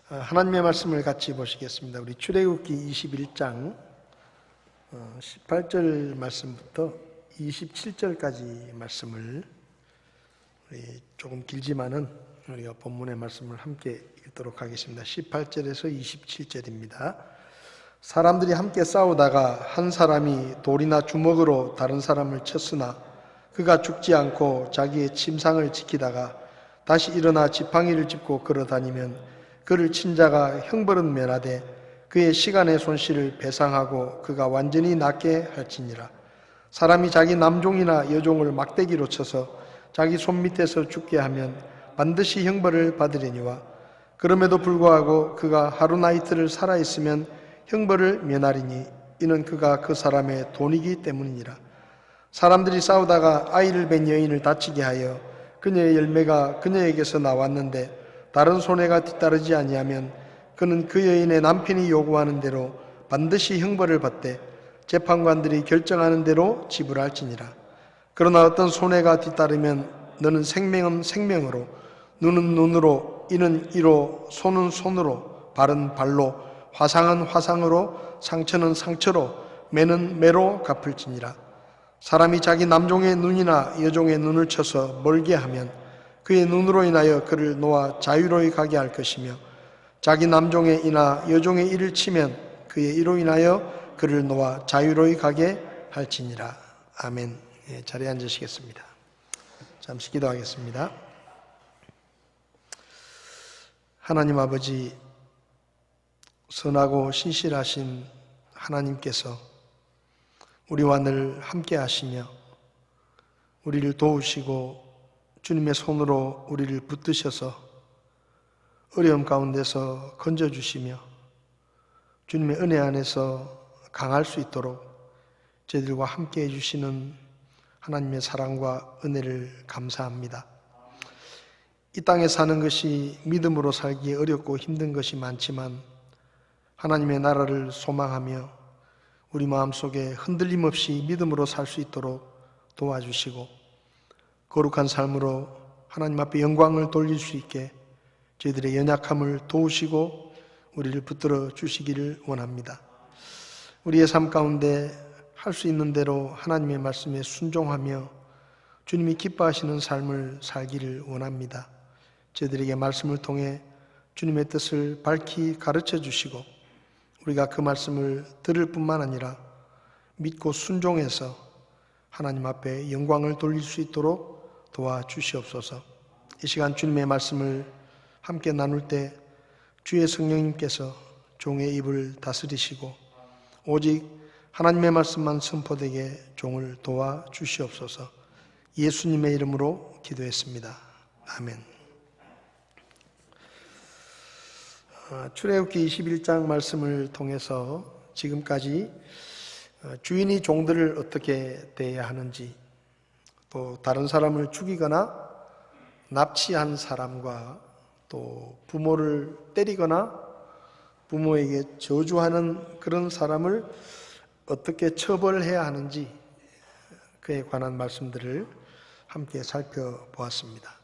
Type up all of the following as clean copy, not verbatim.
하나님의 말씀을 같이 보시겠습니다. 우리 출애굽기 21장 18절 말씀부터 27절까지 말씀을 우리 조금 길지만은 우리가 본문의 말씀을 함께 읽도록 하겠습니다. 18절에서 27절입니다. 사람들이 함께 싸우다가 한 사람이 돌이나 주먹으로 다른 사람을 쳤으나 그가 죽지 않고 자기의 침상을 지키다가 다시 일어나 지팡이를 짚고 걸어다니면 그를 친 자가 형벌은 면하되 그의 시간의 손실을 배상하고 그가 완전히 낫게 할지니라. 사람이 자기 남종이나 여종을 막대기로 쳐서 자기 손밑에서 죽게 하면 반드시 형벌을 받으려니와 그럼에도 불구하고 그가 하루나 이틀을 살아있으면 형벌을 면하리니 이는 그가 그 사람의 돈이기 때문이니라. 사람들이 싸우다가 아이를 뵌 여인을 다치게 하여 그녀의 열매가 그녀에게서 나왔는데 다른 손해가 뒤따르지 아니하면 그는 그 여인의 남편이 요구하는 대로 반드시 형벌을 받되 재판관들이 결정하는 대로 지불할지니라. 그러나 어떤 손해가 뒤따르면 너는 생명은 생명으로, 눈은 눈으로, 이는 이로, 손은 손으로, 발은 발로, 화상은 화상으로, 상처는 상처로, 매는 매로 갚을지니라. 사람이 자기 남종의 눈이나 여종의 눈을 쳐서 멀게 하면 그의 눈으로 인하여 그를 놓아 자유로이 가게 할 것이며 자기 남종의 이나 여종의 이를 치면 그의 이로 인하여 그를 놓아 자유로이 가게 할지니라. 아멘. 자리에 앉으시겠습니다. 잠시 기도하겠습니다. 하나님 아버지, 선하고 신실하신 하나님께서 우리와 늘 함께 하시며 우리를 도우시고 주님의 손으로 우리를 붙드셔서 어려움 가운데서 건져주시며 주님의 은혜 안에서 강할 수 있도록 저희들과 함께 해주시는 하나님의 사랑과 은혜를 감사합니다. 이 땅에 사는 것이 믿음으로 살기 어렵고 힘든 것이 많지만 하나님의 나라를 소망하며 우리 마음속에 흔들림 없이 믿음으로 살 수 있도록 도와주시고 거룩한 삶으로 하나님 앞에 영광을 돌릴 수 있게 저희들의 연약함을 도우시고 우리를 붙들어 주시기를 원합니다. 우리의 삶 가운데 할 수 있는 대로 하나님의 말씀에 순종하며 주님이 기뻐하시는 삶을 살기를 원합니다. 저희들에게 말씀을 통해 주님의 뜻을 밝히 가르쳐 주시고 우리가 그 말씀을 들을 뿐만 아니라 믿고 순종해서 하나님 앞에 영광을 돌릴 수 있도록 도와주시옵소서. 이 시간 주님의 말씀을 함께 나눌 때 주의 성령님께서 종의 입을 다스리시고 오직 하나님의 말씀만 선포되게 종을 도와주시옵소서. 예수님의 이름으로 기도했습니다. 아멘. 출애굽기 21장 말씀을 통해서 지금까지 주인이 종들을 어떻게 대해야 하는지, 또 다른 사람을 죽이거나 납치한 사람과 또 부모를 때리거나 부모에게 저주하는 그런 사람을 어떻게 처벌해야 하는지 그에 관한 말씀들을 함께 살펴보았습니다.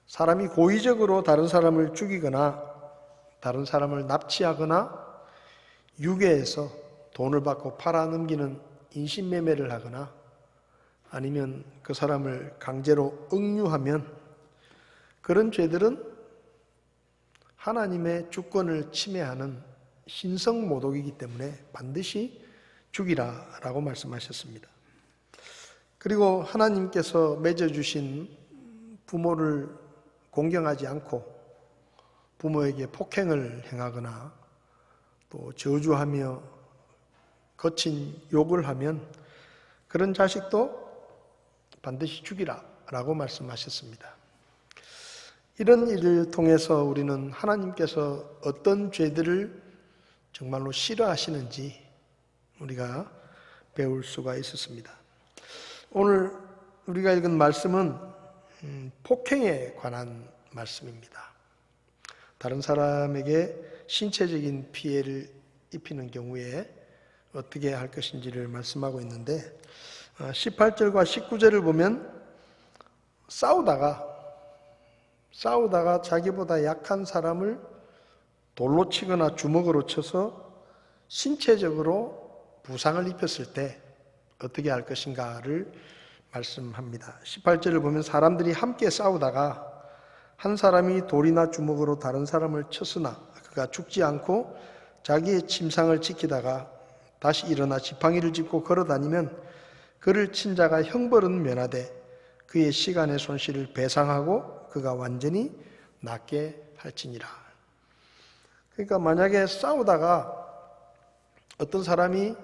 사람이 고의적으로 다른 사람을 죽이거나 다른 사람을 납치하거나 유괴해서 돈을 받고 팔아넘기는 인신매매를 하거나 아니면 그 사람을 강제로 억류하면 그런 죄들은 하나님의 주권을 침해하는 신성모독이기 때문에 반드시 죽이라라고 말씀하셨습니다. 그리고 하나님께서 맺어주신 부모를 공경하지 않고 부모에게 폭행을 행하거나 또 저주하며 거친 욕을 하면 그런 자식도 반드시 죽이라라고 말씀하셨습니다. 이런 일을 통해서 우리는 하나님께서 어떤 죄들을 정말로 싫어하시는지 우리가 배울 수가 있었습니다. 오늘 우리가 읽은 말씀은 폭행에 관한 말씀입니다. 다른 사람에게 신체적인 피해를 입히는 경우에 어떻게 할 것인지를 말씀하고 있는데 18절과 19절을 보면 싸우다가 자기보다 약한 사람을 돌로 치거나 주먹으로 쳐서 신체적으로 부상을 입혔을 때 어떻게 할 것인가를 말씀합니다. 18절을 보면 사람들이 함께 싸우다가 한 사람이 돌이나 주먹으로 다른 사람을 쳤으나 그가 죽지 않고 자기의 침상을 지키다가 다시 일어나 지팡이를 짚고 걸어다니면 그를 친 자가 형벌은 면하되 그의 시간의 손실을 배상하고 그가 완전히 낫게 할지니라. 그러니까 만약에 싸우다가 어떤 사람이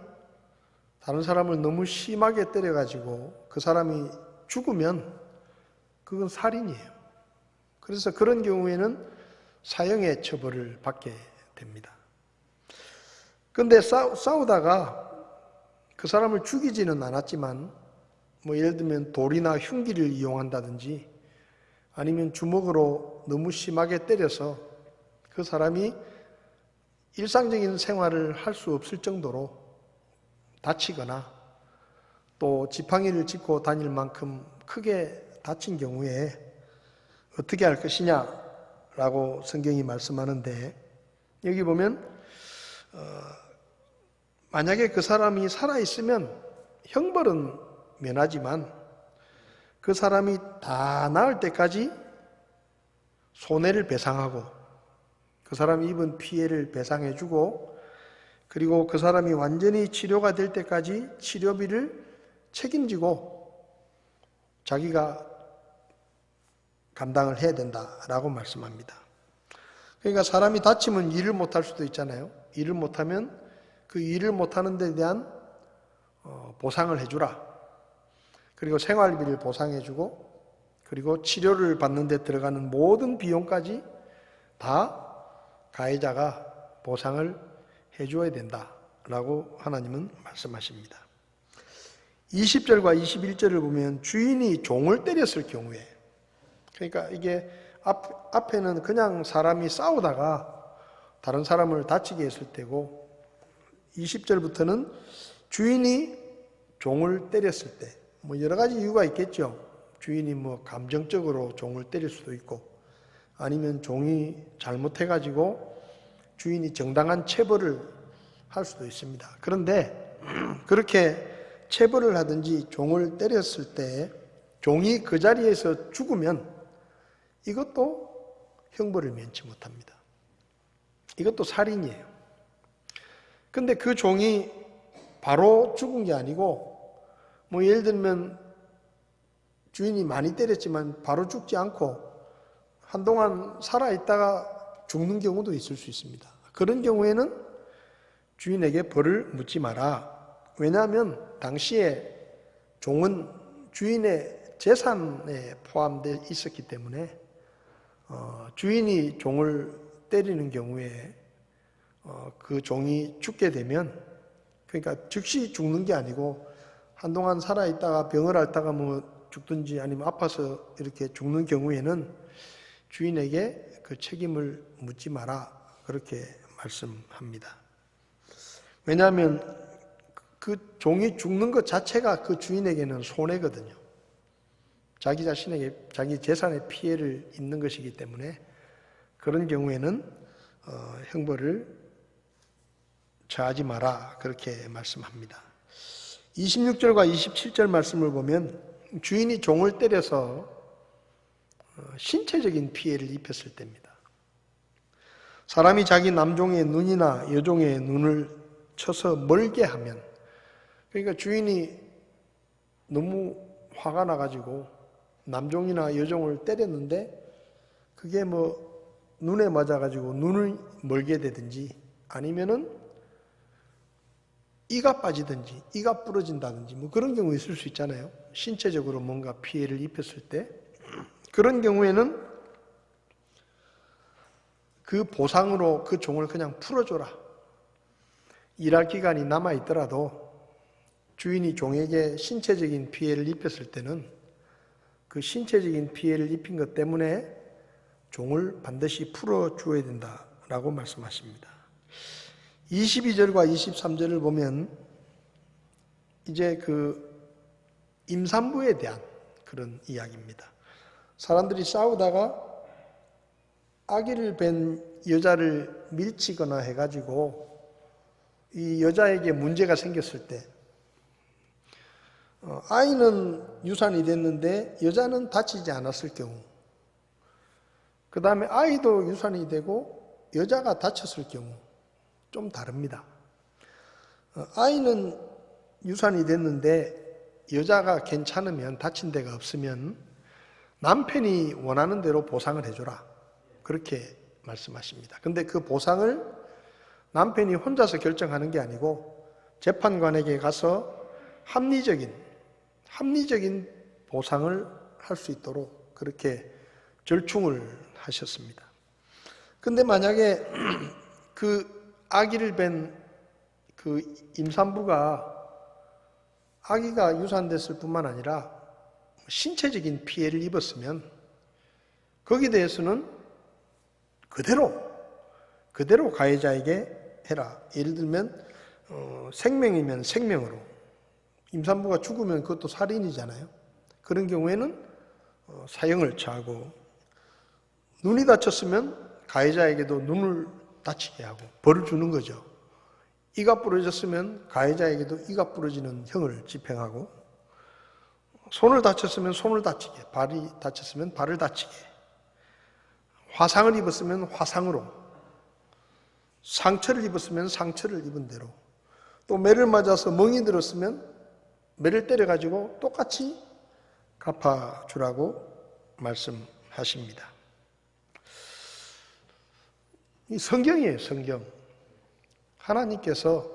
다른 사람을 너무 심하게 때려가지고 그 사람이 죽으면 그건 살인이에요. 그래서 그런 경우에는 사형의 처벌을 받게 됩니다. 그런데 싸우다가 그 사람을 죽이지는 않았지만 예를 들면 돌이나 흉기를 이용한다든지 아니면 주먹으로 너무 심하게 때려서 그 사람이 일상적인 생활을 할 수 없을 정도로 다치거나 또 지팡이를 짚고 다닐 만큼 크게 다친 경우에 어떻게 할 것이냐라고 성경이 말씀하는데, 여기 보면 만약에 그 사람이 살아있으면 형벌은 면하지만 그 사람이 다 나을 때까지 손해를 배상하고 그 사람이 입은 피해를 배상해주고 그리고 그 사람이 완전히 치료가 될 때까지 치료비를 책임지고 자기가 감당을 해야 된다라고 말씀합니다. 그러니까 사람이 다치면 일을 못할 수도 있잖아요. 일을 못하면 그 일을 못하는 데 대한 보상을 해주라. 그리고 생활비를 보상해주고 그리고 치료를 받는 데 들어가는 모든 비용까지 다 가해자가 보상을 해줘야 된다라고 하나님은 말씀하십니다. 20절과 21절을 보면 주인이 종을 때렸을 경우에, 그러니까 이게 앞에는 그냥 사람이 싸우다가 다른 사람을 다치게 했을 때고 20절부터는 주인이 종을 때렸을 때, 여러 가지 이유가 있겠죠. 주인이 감정적으로 종을 때릴 수도 있고 아니면 종이 잘못해가지고 주인이 정당한 체벌을 할 수도 있습니다. 그런데 그렇게 체벌을 하든지 종을 때렸을 때 종이 그 자리에서 죽으면 이것도 형벌을 면치 못합니다. 이것도 살인이에요. 근데 그 종이 바로 죽은 게 아니고 예를 들면 주인이 많이 때렸지만 바로 죽지 않고 한동안 살아있다가 죽는 경우도 있을 수 있습니다. 그런 경우에는 주인에게 벌을 묻지 마라. 왜냐하면 당시에 종은 주인의 재산에 포함되어 있었기 때문에 주인이 종을 때리는 경우에 그 종이 죽게 되면, 그러니까 즉시 죽는 게 아니고 한동안 살아있다가 병을 앓다가 죽든지 아니면 아파서 이렇게 죽는 경우에는 주인에게 그 책임을 묻지 마라, 그렇게 말씀합니다. 왜냐하면 그 종이 죽는 것 자체가 그 주인에게는 손해거든요. 자기 자신에게 자기 재산에 피해를 입는 것이기 때문에 그런 경우에는 형벌을 처하지 마라, 그렇게 말씀합니다. 26절과 27절 말씀을 보면 주인이 종을 때려서 신체적인 피해를 입혔을 때입니다. 사람이 자기 남종의 눈이나 여종의 눈을 쳐서 멀게 하면, 그러니까 주인이 너무 화가 나가지고 남종이나 여종을 때렸는데 그게 눈에 맞아가지고 눈을 멀게 되든지 아니면은 이가 빠지든지 이가 부러진다든지 그런 경우 있을 수 있잖아요. 신체적으로 뭔가 피해를 입혔을 때 그런 경우에는 그 보상으로 그 종을 그냥 풀어줘라. 일할 기간이 남아있더라도 주인이 종에게 신체적인 피해를 입혔을 때는 그 신체적인 피해를 입힌 것 때문에 종을 반드시 풀어줘야 된다라고 말씀하십니다. 22절과 23절을 보면 이제 그 임산부에 대한 그런 이야기입니다. 사람들이 싸우다가 아기를 뵌 여자를 밀치거나 해가지고 이 여자에게 문제가 생겼을 때 아이는 유산이 됐는데 여자는 다치지 않았을 경우, 그 다음에 아이도 유산이 되고 여자가 다쳤을 경우 좀 다릅니다. 아이는 유산이 됐는데 여자가 괜찮으면, 다친 데가 없으면 남편이 원하는 대로 보상을 해줘라, 그렇게 말씀하십니다. 근데 그 보상을 남편이 혼자서 결정하는 게 아니고 재판관에게 가서 합리적인 보상을 할 수 있도록 그렇게 절충을 하셨습니다. 근데 만약에 그 아기를 뵌 그 임산부가 아기가 유산됐을 뿐만 아니라 신체적인 피해를 입었으면 거기에 대해서는 그대로 가해자에게 해라. 예를 들면 생명이면 생명으로, 임산부가 죽으면 그것도 살인이잖아요. 그런 경우에는 사형을 처하고, 눈이 다쳤으면 가해자에게도 눈을 다치게 하고 벌을 주는 거죠. 이가 부러졌으면 가해자에게도 이가 부러지는 형을 집행하고, 손을 다쳤으면 손을 다치게, 발이 다쳤으면 발을 다치게, 화상을 입었으면 화상으로, 상처를 입었으면 상처를 입은 대로, 또 매를 맞아서 멍이 들었으면 매를 때려가지고 똑같이 갚아주라고 말씀하십니다. 이 성경이에요, 성경. 하나님께서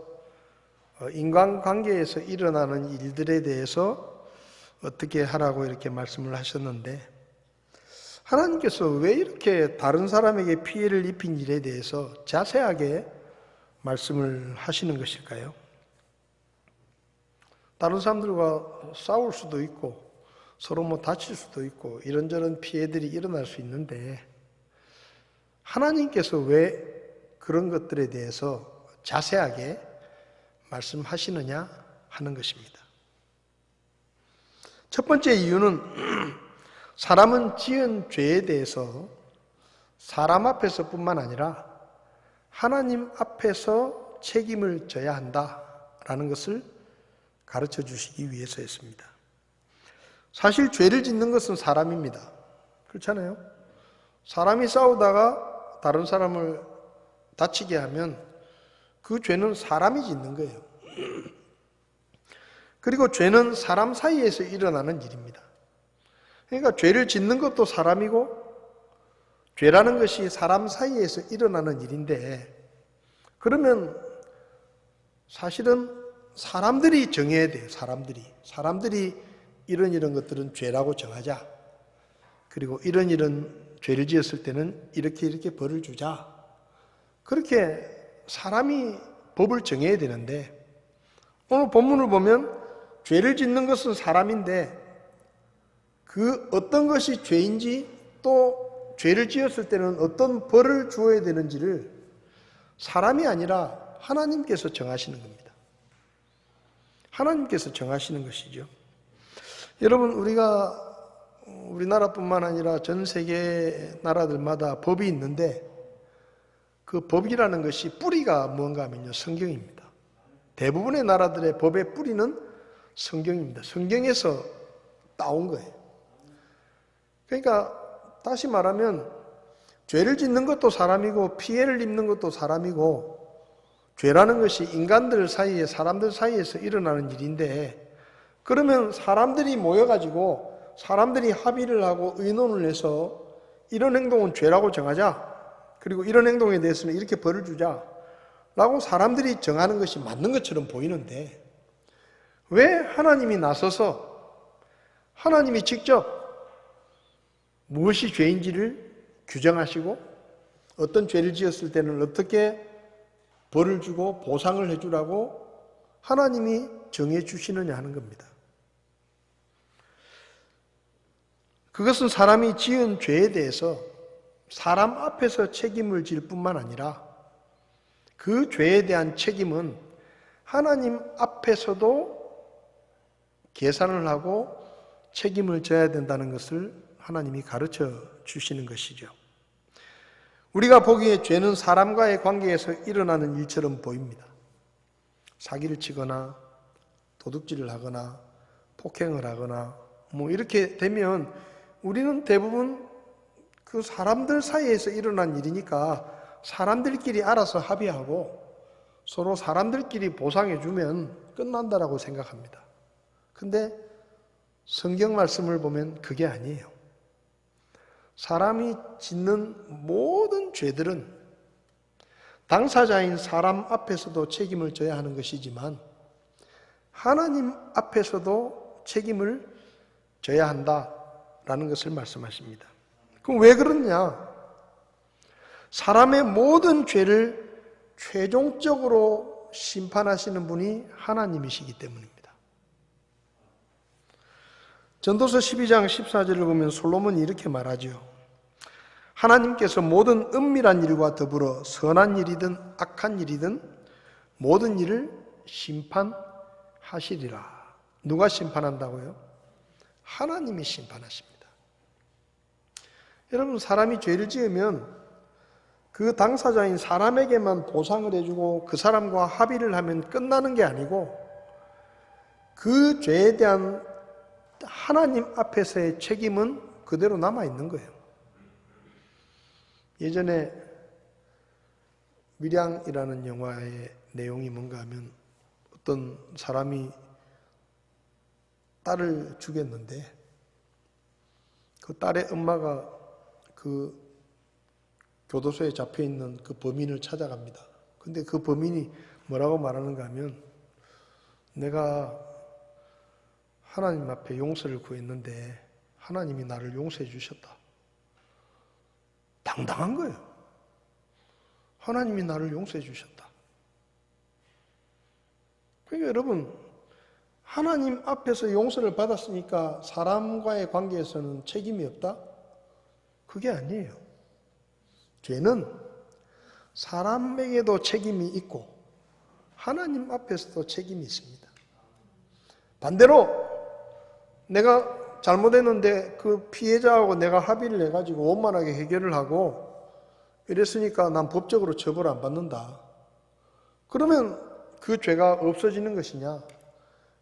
인간관계에서 일어나는 일들에 대해서 어떻게 하라고 이렇게 말씀을 하셨는데, 하나님께서 왜 이렇게 다른 사람에게 피해를 입힌 일에 대해서 자세하게 말씀을 하시는 것일까요? 다른 사람들과 싸울 수도 있고 서로 다칠 수도 있고 이런저런 피해들이 일어날 수 있는데, 하나님께서 왜 그런 것들에 대해서 자세하게 말씀하시느냐 하는 것입니다. 첫 번째 이유는 사람은 지은 죄에 대해서 사람 앞에서뿐만 아니라 하나님 앞에서 책임을 져야 한다라는 것을 가르쳐 주시기 위해서였습니다. 사실 죄를 짓는 것은 사람입니다. 그렇잖아요? 사람이 싸우다가 다른 사람을 다치게 하면 그 죄는 사람이 짓는 거예요. 그리고 죄는 사람 사이에서 일어나는 일입니다. 그러니까 죄를 짓는 것도 사람이고 죄라는 것이 사람 사이에서 일어나는 일인데, 그러면 사실은 사람들이 정해야 돼요. 사람들이 이런 것들은 죄라고 정하자. 그리고 이런 죄를 지었을 때는 이렇게 벌을 주자. 그렇게 사람이 법을 정해야 되는데, 오늘 본문을 보면 죄를 짓는 것은 사람인데 그 어떤 것이 죄인지, 또 죄를 지었을 때는 어떤 벌을 주어야 되는지를 사람이 아니라 하나님께서 정하시는 겁니다. 하나님께서 정하시는 것이죠. 여러분, 우리나라뿐만 아니라 전 세계 나라들마다 법이 있는데 그 법이라는 것이 뿌리가 뭔가 하면요, 성경입니다. 대부분의 나라들의 법의 뿌리는 성경입니다. 성경에서 따온 거예요. 그러니까 다시 말하면 죄를 짓는 것도 사람이고 피해를 입는 것도 사람이고, 죄라는 것이 인간들 사이에, 사람들 사이에서 일어나는 일인데, 그러면 사람들이 모여가지고 사람들이 합의를 하고 의논을 해서 이런 행동은 죄라고 정하자, 그리고 이런 행동에 대해서는 이렇게 벌을 주자 라고 사람들이 정하는 것이 맞는 것처럼 보이는데, 왜 하나님이 나서서 하나님이 직접 무엇이 죄인지를 규정하시고 어떤 죄를 지었을 때는 어떻게 벌을 주고 보상을 해주라고 하나님이 정해 주시느냐 하는 겁니다. 그것은 사람이 지은 죄에 대해서 사람 앞에서 책임을 질 뿐만 아니라 그 죄에 대한 책임은 하나님 앞에서도 계산을 하고 책임을 져야 된다는 것을 하나님이 가르쳐 주시는 것이죠. 우리가 보기에 죄는 사람과의 관계에서 일어나는 일처럼 보입니다. 사기를 치거나 도둑질을 하거나 폭행을 하거나 이렇게 되면 우리는 대부분 그 사람들 사이에서 일어난 일이니까 사람들끼리 알아서 합의하고 서로 사람들끼리 보상해 주면 끝난다라고 생각합니다. 근데 성경 말씀을 보면 그게 아니에요. 사람이 짓는 모든 죄들은 당사자인 사람 앞에서도 책임을 져야 하는 것이지만 하나님 앞에서도 책임을 져야 한다라는 것을 말씀하십니다. 그럼 왜 그러냐? 사람의 모든 죄를 최종적으로 심판하시는 분이 하나님이시기 때문입니다. 전도서 12장 14절을 보면 솔로몬이 이렇게 말하죠. 하나님께서 모든 은밀한 일과 더불어 선한 일이든 악한 일이든 모든 일을 심판하시리라. 누가 심판한다고요? 하나님이 심판하십니다. 여러분, 사람이 죄를 지으면 그 당사자인 사람에게만 보상을 해주고 그 사람과 합의를 하면 끝나는 게 아니고 그 죄에 대한 하나님 앞에서의 책임은 그대로 남아있는 거예요. 예전에 밀양이라는 영화의 내용이 뭔가 하면 어떤 사람이 딸을 죽였는데 그 딸의 엄마가 그 교도소에 잡혀있는 그 범인을 찾아갑니다. 근데 그 범인이 뭐라고 말하는가 하면 내가 하나님 앞에 용서를 구했는데 하나님이 나를 용서해 주셨다. 당당한 거예요. 하나님이 나를 용서해 주셨다. 그러니까 여러분, 하나님 앞에서 용서를 받았으니까 사람과의 관계에서는 책임이 없다? 그게 아니에요. 죄는 사람에게도 책임이 있고 하나님 앞에서도 책임이 있습니다. 반대로 내가 잘못했는데 그 피해자하고 내가 합의를 해가지고 원만하게 해결을 하고 이랬으니까 난 법적으로 처벌 안 받는다. 그러면 그 죄가 없어지는 것이냐?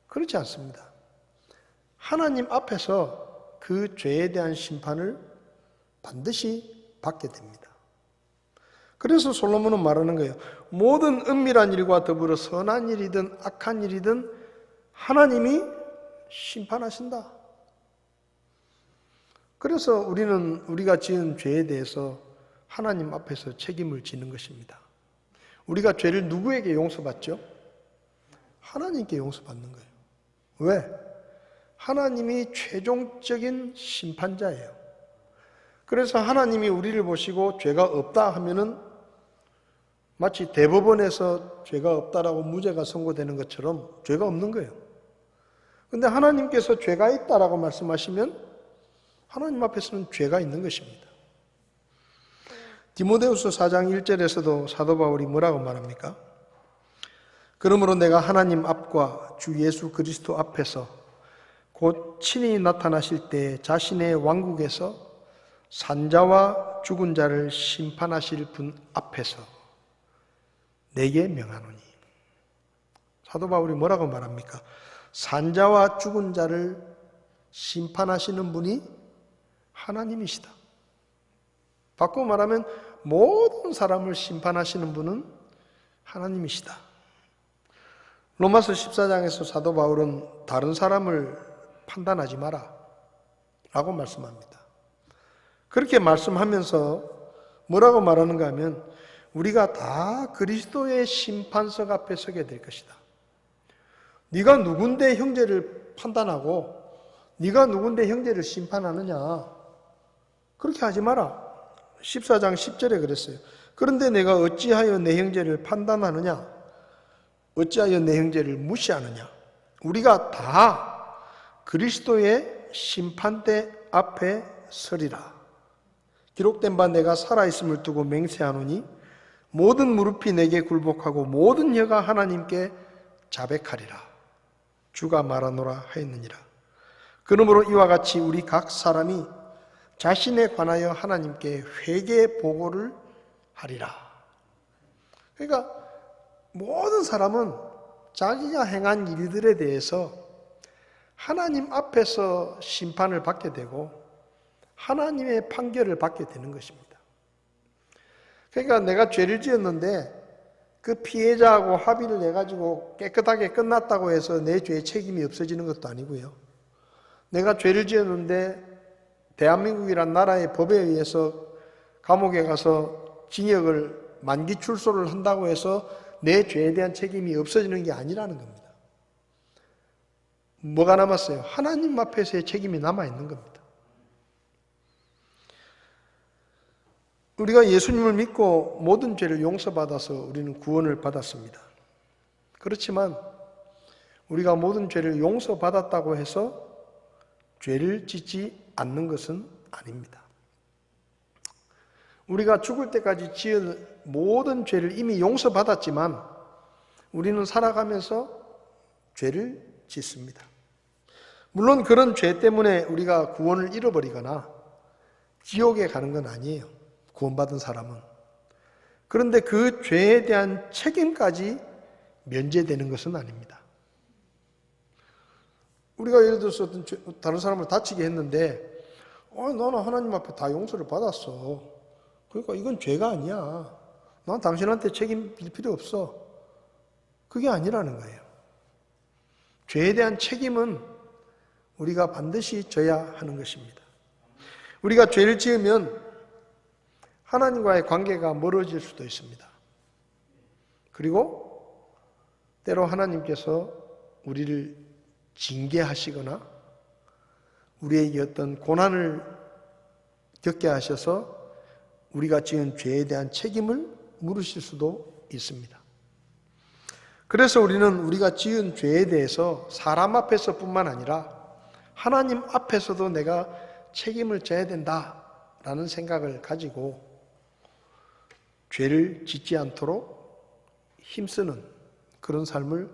그렇지 않습니다. 하나님 앞에서 그 죄에 대한 심판을 반드시 받게 됩니다. 그래서 솔로몬은 말하는 거예요. 모든 은밀한 일과 더불어 선한 일이든 악한 일이든 하나님이 심판하신다. 그래서 우리는 우리가 지은 죄에 대해서 하나님 앞에서 책임을 지는 것입니다. 우리가 죄를 누구에게 용서받죠? 하나님께 용서받는 거예요. 왜? 하나님이 최종적인 심판자예요. 그래서 하나님이 우리를 보시고 죄가 없다 하면은 마치 대법원에서 죄가 없다라고 무죄가 선고되는 것처럼 죄가 없는 거예요. 근데 하나님께서 죄가 있다라고 말씀하시면 하나님 앞에서는 죄가 있는 것입니다. 디모데후서 4장 1절에서도 사도 바울이 뭐라고 말합니까? 그러므로 내가 하나님 앞과 주 예수 그리스도 앞에서 곧 친히 나타나실 때 자신의 왕국에서 산자와 죽은 자를 심판하실 분 앞에서 내게 명하노니. 사도 바울이 뭐라고 말합니까? 산자와 죽은 자를 심판하시는 분이 하나님이시다. 바꾸어 말하면 모든 사람을 심판하시는 분은 하나님이시다. 로마서 14장에서 사도 바울은 다른 사람을 판단하지 마라 라고 말씀합니다. 그렇게 말씀하면서 뭐라고 말하는가 하면 우리가 다 그리스도의 심판석 앞에 서게 될 것이다. 네가 누군데 형제를 판단하고 네가 누군데 형제를 심판하느냐, 그렇게 하지 마라. 14장 10절에 그랬어요. 그런데 내가 어찌하여 내 형제를 판단하느냐, 어찌하여 내 형제를 무시하느냐. 우리가 다 그리스도의 심판대 앞에 서리라. 기록된 바 내가 살아있음을 두고 맹세하노니 모든 무릎이 내게 굴복하고 모든 혀가 하나님께 자백하리라. 주가 말하노라 하였느니라. 그러므로 이와 같이 우리 각 사람이 자신에 관하여 하나님께 회개 보고를 그러니까 모든 사람은 자기가 행한 일들에 대해서 하나님 앞에서 심판을 받게 되고 하나님의 판결을 받게 되는 것입니다. 그러니까 내가 죄를 지었는데 그 피해자하고 합의를 해가지고 깨끗하게 끝났다고 해서 내 죄의 책임이 없어지는 것도 아니고요. 내가 죄를 지었는데 대한민국이란 나라의 법에 의해서 감옥에 가서 징역을 만기 출소를 한다고 해서 내 죄에 대한 책임이 없어지는 게 아니라는 겁니다. 뭐가 남았어요? 하나님 앞에서의 책임이 남아있는 겁니다. 우리가 예수님을 믿고 모든 죄를 용서받아서 우리는 구원을 받았습니다. 그렇지만 우리가 모든 죄를 용서받았다고 해서 죄를 짓지 않는 것은 아닙니다. 우리가 죽을 때까지 지은 모든 죄를 이미 용서받았지만 우리는 살아가면서 죄를 짓습니다. 물론 그런 죄 때문에 우리가 구원을 잃어버리거나 지옥에 가는 건 아니에요. 구원받은 사람은. 그런데 그 죄에 대한 책임까지 면제되는 것은 아닙니다. 우리가 예를 들어서 다른 사람을 다치게 했는데 나는 하나님 앞에 다 용서를 받았어. 그러니까 이건 죄가 아니야. 난 당신한테 책임질 필요 없어. 그게 아니라는 거예요. 죄에 대한 책임은 우리가 반드시 져야 하는 것입니다. 우리가 죄를 지으면 하나님과의 관계가 멀어질 수도 있습니다. 그리고 때로 하나님께서 우리를 징계하시거나 우리에게 어떤 고난을 겪게 하셔서 우리가 지은 죄에 대한 책임을 물으실 수도 있습니다. 그래서 우리는 우리가 지은 죄에 대해서 사람 앞에서뿐만 아니라 하나님 앞에서도 내가 책임을 져야 된다라는 생각을 가지고 죄를 짓지 않도록 힘쓰는 그런 삶을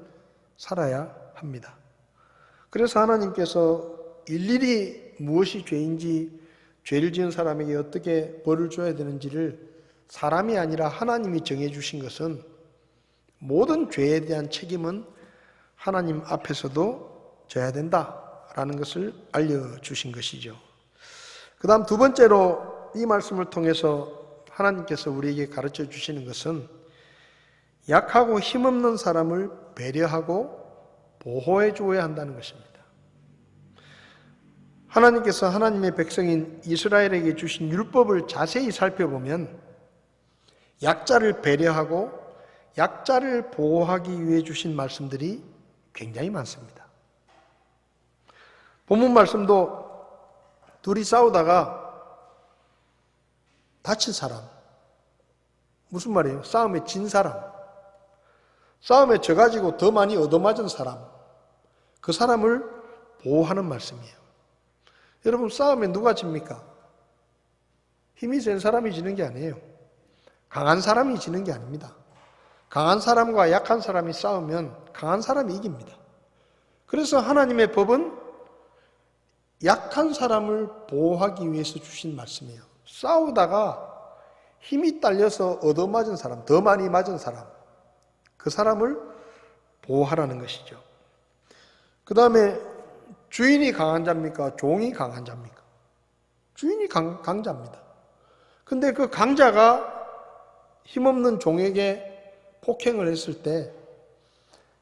살아야 합니다. 그래서 하나님께서 일일이 무엇이 죄인지, 죄를 지은 사람에게 어떻게 벌을 줘야 되는지를 사람이 아니라 하나님이 정해주신 것은 모든 죄에 대한 책임은 하나님 앞에서도 져야 된다라는 것을 알려주신 것이죠. 그 다음 두 번째로 이 말씀을 통해서 하나님께서 우리에게 가르쳐 주시는 것은 약하고 힘없는 사람을 배려하고 보호해 주어야 한다는 것입니다. 하나님께서 하나님의 백성인 이스라엘에게 주신 율법을 자세히 살펴보면 약자를 배려하고 약자를 보호하기 위해 주신 말씀들이 굉장히 많습니다. 본문 말씀도 둘이 싸우다가 다친 사람, 무슨 말이에요? 싸움에 진 사람, 싸움에 져가지고 더 많이 얻어맞은 사람, 그 사람을 보호하는 말씀이에요. 여러분, 싸움에 누가 집니까? 힘이 센 사람이 지는 게 아니에요. 강한 사람이 지는 게 아닙니다. 강한 사람과 약한 사람이 싸우면 강한 사람이 이깁니다. 그래서 하나님의 법은 약한 사람을 보호하기 위해서 주신 말씀이에요. 싸우다가 힘이 딸려서 얻어맞은 사람, 더 많이 맞은 사람, 그 사람을 보호하라는 것이죠. 그 다음에 주인이 강한 자입니까? 종이 강한 자입니까? 주인이 강자입니다. 근데 그 강자가 힘없는 종에게 폭행을 했을 때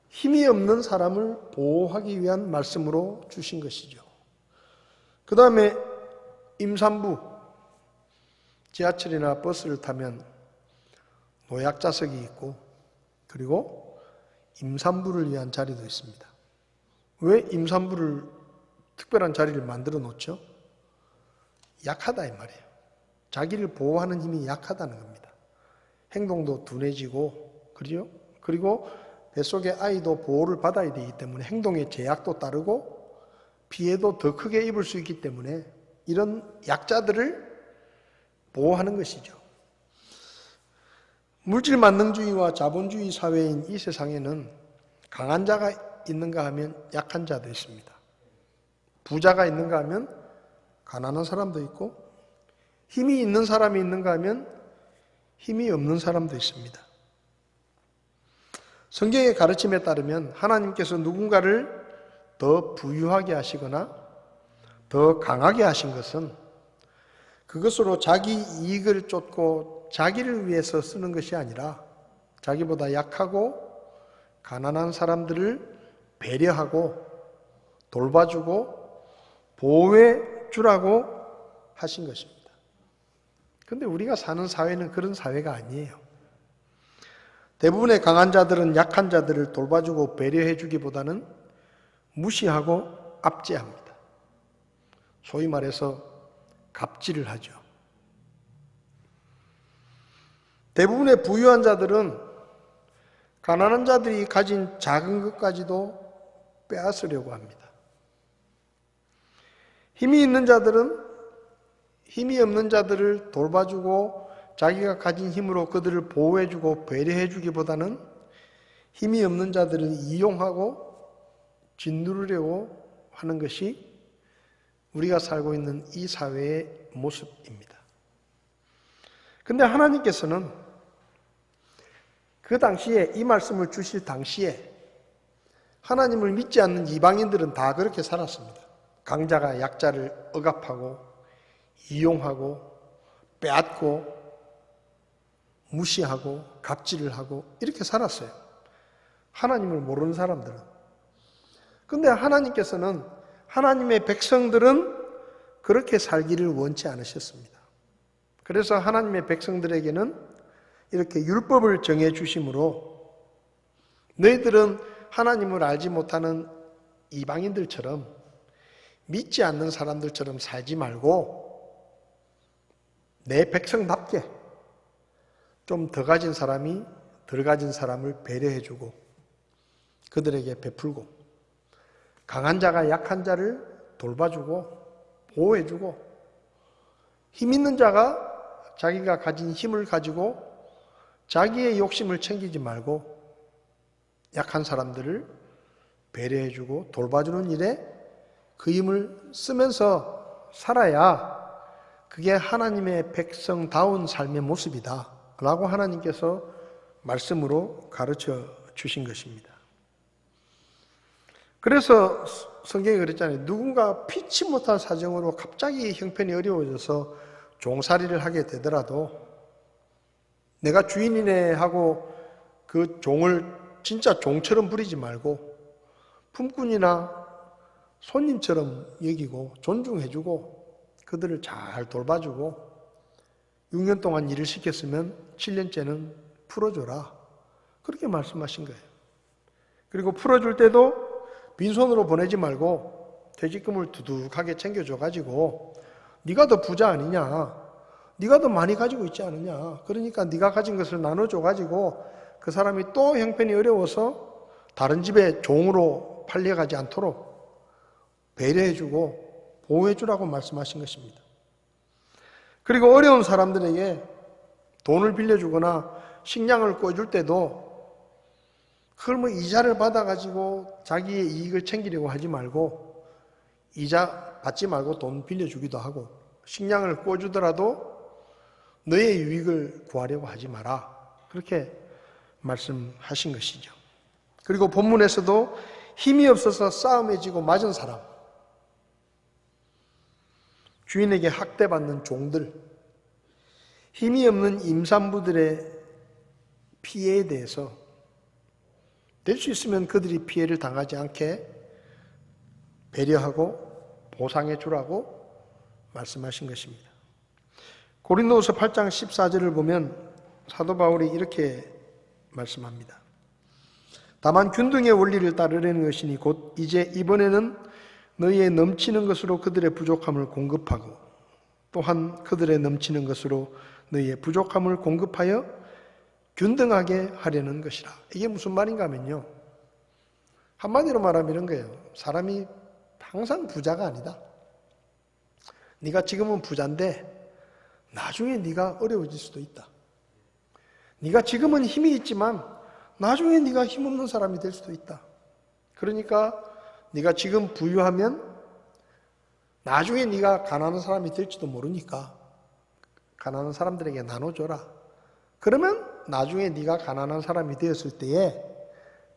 힘이 없는 사람을 보호하기 위한 말씀으로 주신 것이죠. 그 다음에 임산부, 지하철이나 버스를 타면 노약자석이 있고 그리고 임산부를 위한 자리도 있습니다. 왜 임산부를 특별한 자리를 만들어 놓죠? 약하다 이 말이에요. 자기를 보호하는 힘이 약하다는 겁니다. 행동도 둔해지고, 그죠? 그리고 뱃속의 아이도 보호를 받아야 되기 때문에 행동에 제약도 따르고 피해도 더 크게 입을 수 있기 때문에 이런 약자들을 보호하는 것이죠. 물질 만능주의와 자본주의 사회인 이 세상에는 강한 자가 있는가 하면 약한 자도 있습니다. 부자가 있는가 하면 가난한 사람도 있고 힘이 있는 사람이 있는가 하면 힘이 없는 사람도 있습니다. 성경의 가르침에 따르면 하나님께서 누군가를 더 부유하게 하시거나 더 강하게 하신 것은 그것으로 자기 이익을 쫓고 자기를 위해서 쓰는 것이 아니라 자기보다 약하고 가난한 사람들을 배려하고 돌봐주고 보호해 주라고 하신 것입니다. 그런데 우리가 사는 사회는 그런 사회가 아니에요. 대부분의 강한 자들은 약한 자들을 돌봐주고 배려해 주기보다는 무시하고 압제합니다. 소위 말해서 갑질을 하죠. 대부분의 부유한 자들은 가난한 자들이 가진 작은 것까지도 빼앗으려고 합니다. 힘이 있는 자들은 힘이 없는 자들을 돌봐주고 자기가 가진 힘으로 그들을 보호해주고 배려해주기보다는 힘이 없는 자들을 이용하고 짓누르려고 하는 것이 우리가 살고 있는 이 사회의 모습입니다. 그런데 하나님께서는 그 당시에 이 말씀을 주실 당시에 하나님을 믿지 않는 이방인들은 다 그렇게 살았습니다. 강자가 약자를 억압하고 이용하고 빼앗고 무시하고 갑질을 하고 이렇게 살았어요. 하나님을 모르는 사람들은. 그런데 하나님께서는 하나님의 백성들은 그렇게 살기를 원치 않으셨습니다. 그래서 하나님의 백성들에게는 이렇게 율법을 정해 주심으로 너희들은 하나님을 알지 못하는 이방인들처럼 믿지 않는 사람들처럼 살지 말고 내 백성답게 좀 더 가진 사람이 덜 가진 사람을 배려해주고 그들에게 베풀고 강한 자가 약한 자를 돌봐주고 보호해주고 힘 있는 자가 자기가 가진 힘을 가지고 자기의 욕심을 챙기지 말고 약한 사람들을 배려해주고 돌봐주는 일에 그 힘을 쓰면서 살아야 그게 하나님의 백성다운 삶의 모습이다 라고 하나님께서 말씀으로 가르쳐 주신 것입니다. 그래서 성경이 그랬잖아요. 누군가 피치 못할 사정으로 갑자기 형편이 어려워져서 종살이를 하게 되더라도 내가 주인이네 하고 그 종을 진짜 종처럼 부리지 말고 품꾼이나 손님처럼 여기고 존중해주고 그들을 잘 돌봐주고 6년 동안 일을 시켰으면 7년째는 풀어줘라. 그렇게 말씀하신 거예요. 그리고 풀어줄 때도 빈손으로 보내지 말고 퇴직금을 두둑하게 챙겨줘가지고 네가 더 부자 아니냐, 네가 더 많이 가지고 있지 않느냐, 그러니까 네가 가진 것을 나눠줘가지고 그 사람이 또 형편이 어려워서 다른 집에 종으로 팔려가지 않도록 배려해주고 보호해주라고 말씀하신 것입니다. 그리고 어려운 사람들에게 돈을 빌려주거나 식량을 꿔줄 때도 그걸 뭐 이자를 받아가지고 자기의 이익을 챙기려고 하지 말고 이자 받지 말고 돈 빌려주기도 하고 식량을 꿔주더라도 너의 유익을 구하려고 하지 마라. 그렇게 말씀하신 것이죠. 그리고 본문에서도 힘이 없어서 싸움에 지고 맞은 사람, 주인에게 학대받는 종들, 힘이 없는 임산부들의 피해에 대해서 될 수 있으면 그들이 피해를 당하지 않게 배려하고 보상해 주라고 말씀하신 것입니다. 고린도후서 8장 14절을 보면 사도 바울이 이렇게 말씀합니다. 다만 균등의 원리를 따르려는 것이니 곧 이제 이번에는 너희의 넘치는 것으로 그들의 부족함을 공급하고 또한 그들의 넘치는 것으로 너희의 부족함을 공급하여 균등하게 하려는 것이라. 이게 무슨 말인가 하면요, 한마디로 말하면 이런 거예요. 사람이 항상 부자가 아니다. 네가 지금은 부자인데 나중에 네가 어려워질 수도 있다. 네가 지금은 힘이 있지만 나중에 네가 힘없는 사람이 될 수도 있다. 그러니까 네가 지금 부유하면 나중에 네가 가난한 사람이 될지도 모르니까 가난한 사람들에게 나눠줘라. 그러면 나중에 네가 가난한 사람이 되었을 때에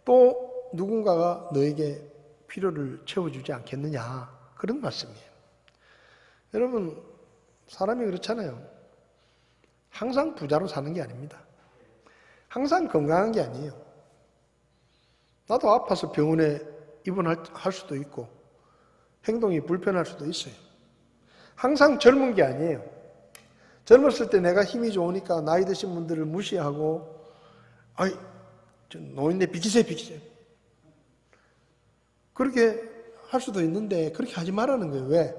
또 누군가가 너에게 필요를 채워주지 않겠느냐, 그런 말씀이에요. 여러분, 사람이 그렇잖아요. 항상 부자로 사는 게 아닙니다. 항상 건강한 게 아니에요. 나도 아파서 병원에 입원할 수도 있고 행동이 불편할 수도 있어요. 항상 젊은 게 아니에요. 젊었을 때 내가 힘이 좋으니까 나이 드신 분들을 무시하고, 아이, 노인네 비키세요. 그렇게 할 수도 있는데 그렇게 하지 말라는 거예요. 왜?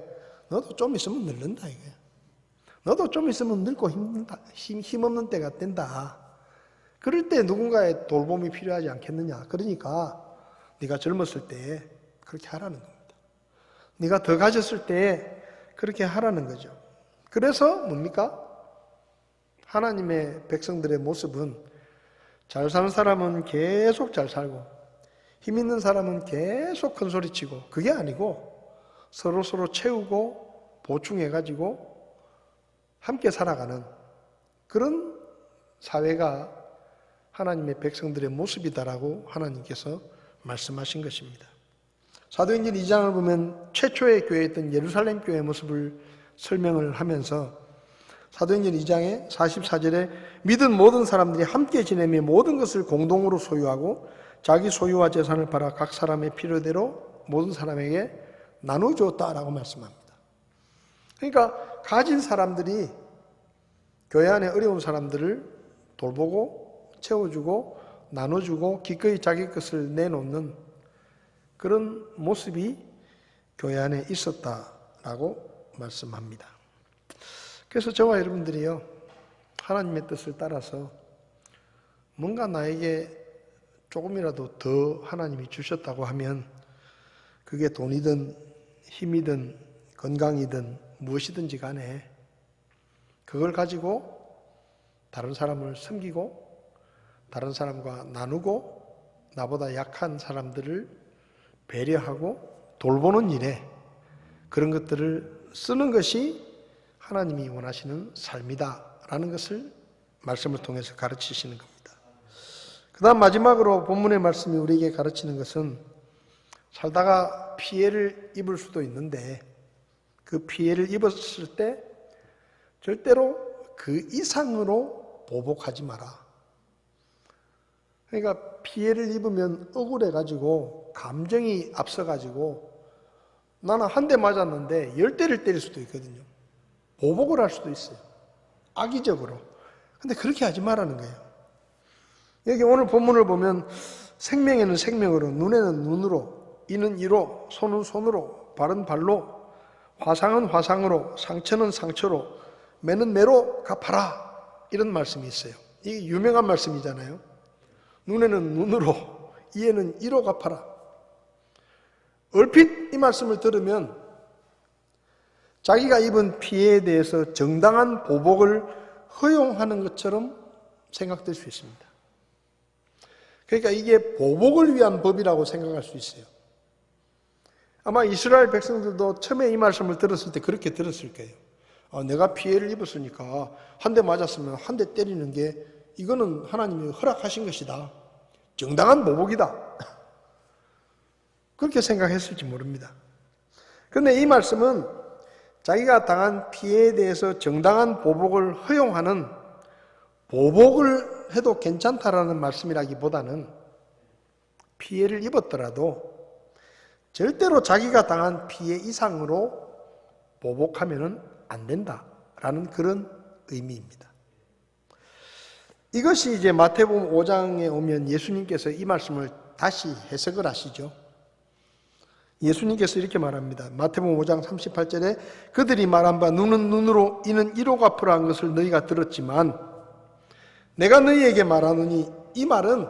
너도 좀 있으면 늙는다 이거야. 너도 좀 있으면 늙고 힘없는 때가 된다. 그럴 때 누군가의 돌봄이 필요하지 않겠느냐. 그러니까 네가 젊었을 때 그렇게 하라는 겁니다. 네가 더 가졌을 때 그렇게 하라는 거죠. 그래서 뭡니까? 하나님의 백성들의 모습은 잘 사는 사람은 계속 잘 살고 힘 있는 사람은 계속 큰 소리치고, 그게 아니고 서로 채우고 보충해가지고 함께 살아가는 그런 사회가 하나님의 백성들의 모습이다라고 하나님께서 말씀하신 것입니다. 사도행전 2장을 보면 최초의 교회였던 예루살렘 교회의 모습을 설명을 하면서 사도행전 2장의 44절에 믿은 모든 사람들이 함께 지내며 모든 것을 공동으로 소유하고 자기 소유와 재산을 팔아 각 사람의 필요대로 모든 사람에게 나눠주었다라고 말씀합니다. 그러니까 가진 사람들이 교회 안에 어려운 사람들을 돌보고 채워주고 나눠주고 기꺼이 자기 것을 내놓는 그런 모습이 교회 안에 있었다라고 말씀합니다. 그래서 저와 여러분들이요, 하나님의 뜻을 따라서 뭔가 나에게 조금이라도 더 하나님이 주셨다고 하면 그게 돈이든 힘이든 건강이든 무엇이든지 간에 그걸 가지고 다른 사람을 섬기고 다른 사람과 나누고 나보다 약한 사람들을 배려하고 돌보는 일에 그런 것들을 쓰는 것이 하나님이 원하시는 삶이다라는 것을 말씀을 통해서 가르치시는 겁니다. 그 다음 마지막으로 본문의 말씀이 우리에게 가르치는 것은 살다가 피해를 입을 수도 있는데 그 피해를 입었을 때 절대로 그 이상으로 보복하지 마라. 그러니까 피해를 입으면 억울해가지고 감정이 앞서가지고 나는 한 대 맞았는데 10대를 때릴 수도 있거든요. 보복을 할 수도 있어요. 악의적으로. 근데 그렇게 하지 말라는 거예요. 여기 오늘 본문을 보면 생명에는 생명으로, 눈에는 눈으로, 이는 이로, 손은 손으로, 발은 발로, 화상은 화상으로, 상처는 상처로, 매는 매로 갚아라. 이런 말씀이 있어요. 이게 유명한 말씀이잖아요. 눈에는 눈으로, 이에는 이로 갚아라. 얼핏 이 말씀을 들으면 자기가 입은 피해에 대해서 정당한 보복을 허용하는 것처럼 생각될 수 있습니다. 그러니까 이게 보복을 위한 법이라고 생각할 수 있어요. 아마 이스라엘 백성들도 처음에 이 말씀을 들었을 때 그렇게 들었을 거예요. 내가 피해를 입었으니까 한 대 맞았으면 한 대 때리는 게 이거는 하나님이 허락하신 것이다. 정당한 보복이다. 그렇게 생각했을지 모릅니다. 그런데 이 말씀은 자기가 당한 피해에 대해서 정당한 보복을 허용하는 보복을 해도 괜찮다라는 말씀이라기보다는 피해를 입었더라도 절대로 자기가 당한 피해 이상으로 보복하면 안 된다라는 그런 의미입니다. 이것이 이제 마태복음 5장에 오면 예수님께서 이 말씀을 다시 해석을 하시죠. 예수님께서 이렇게 말합니다. 마태복음 5장 38절에 그들이 말한 바 눈은 눈으로 이는 이로 갚으라 한 것을 너희가 들었지만 내가 너희에게 말하노니 이 말은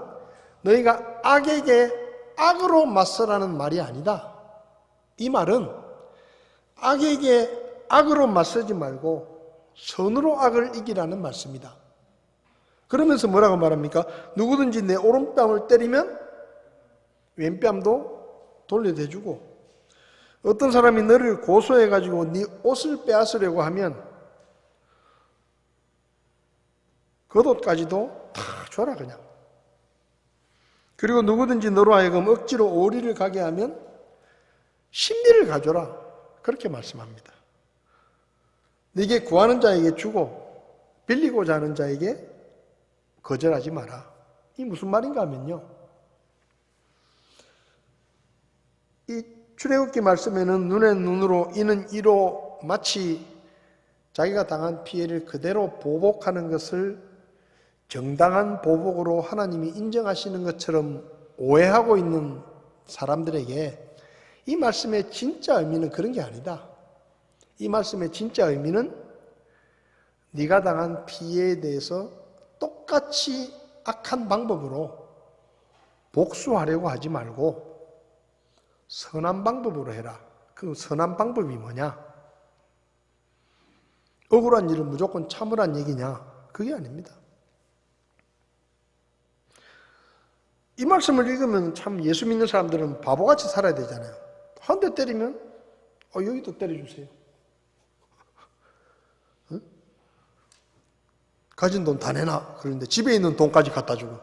너희가 악에게 악으로 맞서라는 말이 아니다. 이 말은 악에게 악으로 맞서지 말고 선으로 악을 이기라는 말씀이다. 그러면서 뭐라고 말합니까? 누구든지 내 오른뺨을 때리면 왼뺨도 돌려대주고 어떤 사람이 너를 고소해가지고 네 옷을 빼앗으려고 하면 겉옷까지도 다 줘라 그냥. 그리고 누구든지 너로 하여금 억지로 오리를 가게 하면 신비를 가져라. 그렇게 말씀합니다. 네게 구하는 자에게 주고 빌리고자 하는 자에게 거절하지 마라. 이 무슨 말인가 하면요, 이 출애굽기 말씀에는 눈의 눈으로 이는 이로 마치 자기가 당한 피해를 그대로 보복하는 것을 정당한 보복으로 하나님이 인정하시는 것처럼 오해하고 있는 사람들에게 이 말씀의 진짜 의미는 그런 게 아니다. 이 말씀의 진짜 의미는 네가 당한 피해에 대해서 똑같이 악한 방법으로 복수하려고 하지 말고 선한 방법으로 해라. 그 선한 방법이 뭐냐? 억울한 일을 무조건 참으란 얘기냐? 그게 아닙니다. 이 말씀을 읽으면 참 예수 믿는 사람들은 바보같이 살아야 되잖아요. 한 대 때리면 여기도 때려주세요. 응? 가진 돈 다 내놔. 그런데 집에 있는 돈까지 갖다 주고.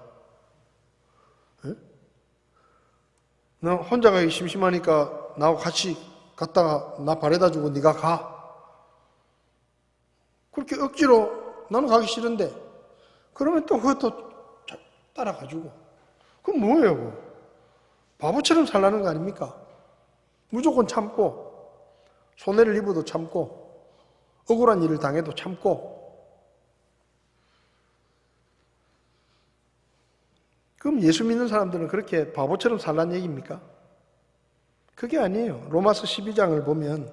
응? 나 혼자 가기 심심하니까 나하고 같이 갔다가 나 바래다 주고 네가 가. 그렇게 억지로 나는 가기 싫은데 그러면 또 그것도 따라가지고. 그럼 뭐예요? 바보처럼 살라는 거 아닙니까? 무조건 참고 손해를 입어도 참고 억울한 일을 당해도 참고. 그럼 예수 믿는 사람들은 그렇게 바보처럼 살라는 얘기입니까? 그게 아니에요. 로마서 12장을 보면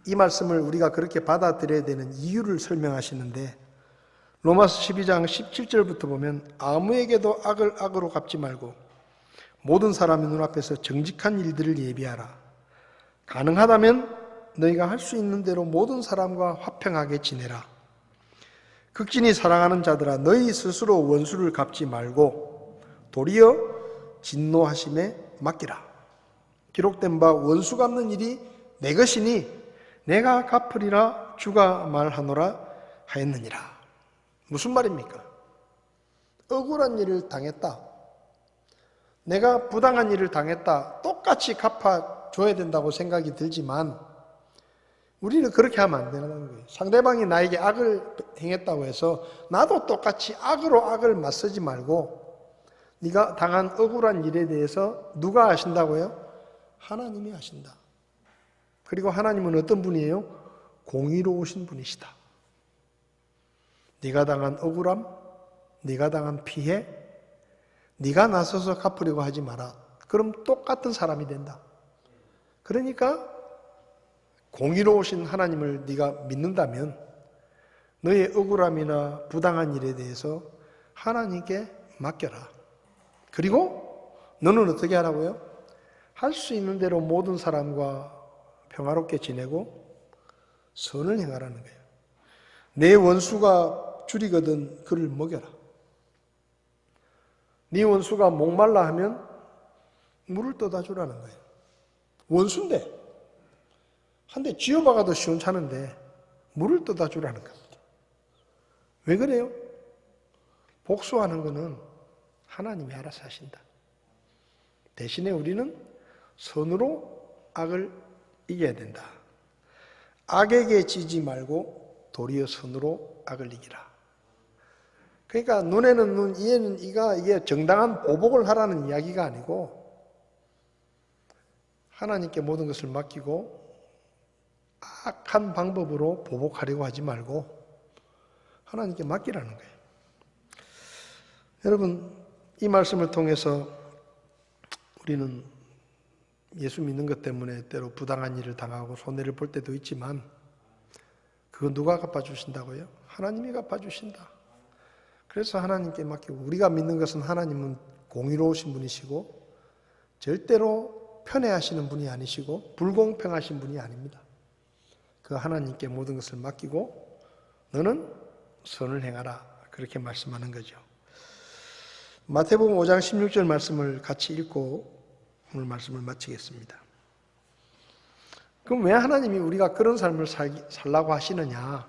이 말씀을 우리가 그렇게 받아들여야 되는 이유를 설명하시는데 로마서 12장 17절부터 보면 아무에게도 악을 악으로 갚지 말고 모든 사람의 눈앞에서 정직한 일들을 예비하라. 가능하다면 너희가 할 수 있는 대로 모든 사람과 화평하게 지내라. 극진히 사랑하는 자들아 너희 스스로 원수를 갚지 말고 도리어 진노하심에 맡기라. 기록된 바 원수 갚는 일이 내 것이니 내가 갚으리라 주가 말하노라 하였느니라. 무슨 말입니까? 억울한 일을 당했다. 내가 부당한 일을 당했다. 똑같이 갚아줘야 된다고 생각이 들지만 우리는 그렇게 하면 안 되는 거예요. 상대방이 나에게 악을 행했다고 해서 나도 똑같이 악으로 악을 맞서지 말고 네가 당한 억울한 일에 대해서 누가 아신다고요? 하나님이 아신다. 그리고 하나님은 어떤 분이에요? 공의로우신 분이시다. 네가 당한 억울함, 네가 당한 피해, 네가 나서서 갚으려고 하지 마라. 그럼 똑같은 사람이 된다. 그러니까 공의로우신 하나님을 네가 믿는다면 너의 억울함이나 부당한 일에 대해서 하나님께 맡겨라. 그리고 너는 어떻게 하라고요? 할 수 있는 대로 모든 사람과 평화롭게 지내고 선을 행하라는 거예요. 내 원수가 줄이거든 그를 먹여라. 네 원수가 목말라 하면 물을 떠다 주라는 거예요. 원수인데 한 대 쥐어박아도 시원찮은데 물을 떠다 주라는 겁니다. 왜 그래요? 복수하는 거는 하나님이 알아서 하신다. 대신에 우리는 선으로 악을 이겨야 된다. 악에게 지지 말고 도리어 선으로 악을 이기라. 그러니까 눈에는 눈, 이에는 이가 이게 정당한 보복을 하라는 이야기가 아니고 하나님께 모든 것을 맡기고 악한 방법으로 보복하려고 하지 말고 하나님께 맡기라는 거예요. 여러분, 이 말씀을 통해서 우리는 예수 믿는 것 때문에 때로 부당한 일을 당하고 손해를 볼 때도 있지만 그거 누가 갚아주신다고요? 하나님이 갚아주신다. 그래서 하나님께 맡기고 우리가 믿는 것은 하나님은 공의로우신 분이시고 절대로 편애하시는 분이 아니시고 불공평하신 분이 아닙니다. 그 하나님께 모든 것을 맡기고 너는 선을 행하라. 그렇게 말씀하는 거죠. 마태복음 5장 16절 말씀을 같이 읽고 오늘 말씀을 마치겠습니다. 그럼 왜 하나님이 우리가 그런 삶을 살라고 하시느냐?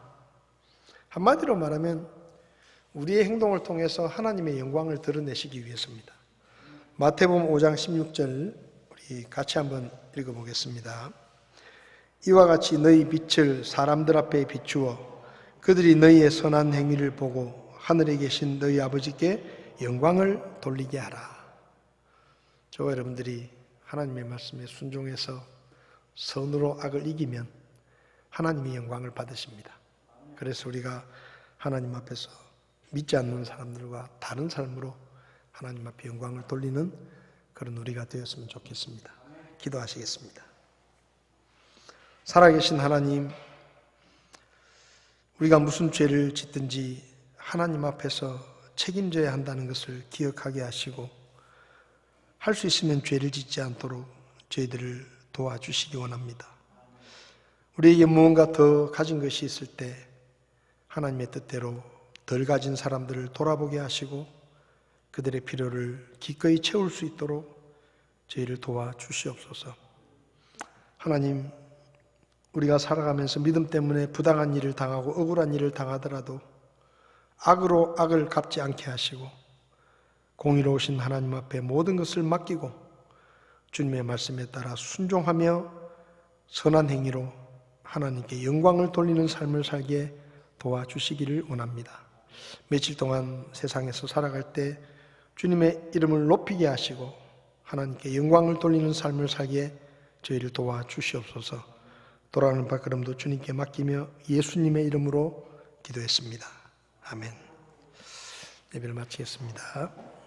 한마디로 말하면 우리의 행동을 통해서 하나님의 영광을 드러내시기 위해서입니다. 마태복음 5장 16절 우리 같이 한번 읽어보겠습니다. 이와 같이 너희 빛을 사람들 앞에 비추어 그들이 너희의 선한 행위를 보고 하늘에 계신 너희 아버지께 영광을 돌리게 하라. 저와 여러분들이 하나님의 말씀에 순종해서 선으로 악을 이기면 하나님의 영광을 받으십니다. 그래서 우리가 하나님 앞에서 믿지 않는 사람들과 다른 삶으로 하나님 앞에 영광을 돌리는 그런 우리가 되었으면 좋겠습니다. 기도하시겠습니다. 살아계신 하나님, 우리가 무슨 죄를 짓든지 하나님 앞에서 책임져야 한다는 것을 기억하게 하시고 할 수 있으면 죄를 짓지 않도록 저희들을 도와주시기 원합니다. 우리에게 무언가 더 가진 것이 있을 때 하나님의 뜻대로 덜 가진 사람들을 돌아보게 하시고 그들의 필요를 기꺼이 채울 수 있도록 저희를 도와주시옵소서. 하나님, 우리가 살아가면서 믿음 때문에 부당한 일을 당하고 억울한 일을 당하더라도 악으로 악을 갚지 않게 하시고 공의로우신 하나님 앞에 모든 것을 맡기고 주님의 말씀에 따라 순종하며 선한 행위로 하나님께 영광을 돌리는 삶을 살게 도와주시기를 원합니다. 며칠 동안 세상에서 살아갈 때 주님의 이름을 높이게 하시고 하나님께 영광을 돌리는 삶을 살기에 저희를 도와주시옵소서. 돌아가는 발걸음도 주님께 맡기며 예수님의 이름으로 기도했습니다. 아멘. 예배를 마치겠습니다.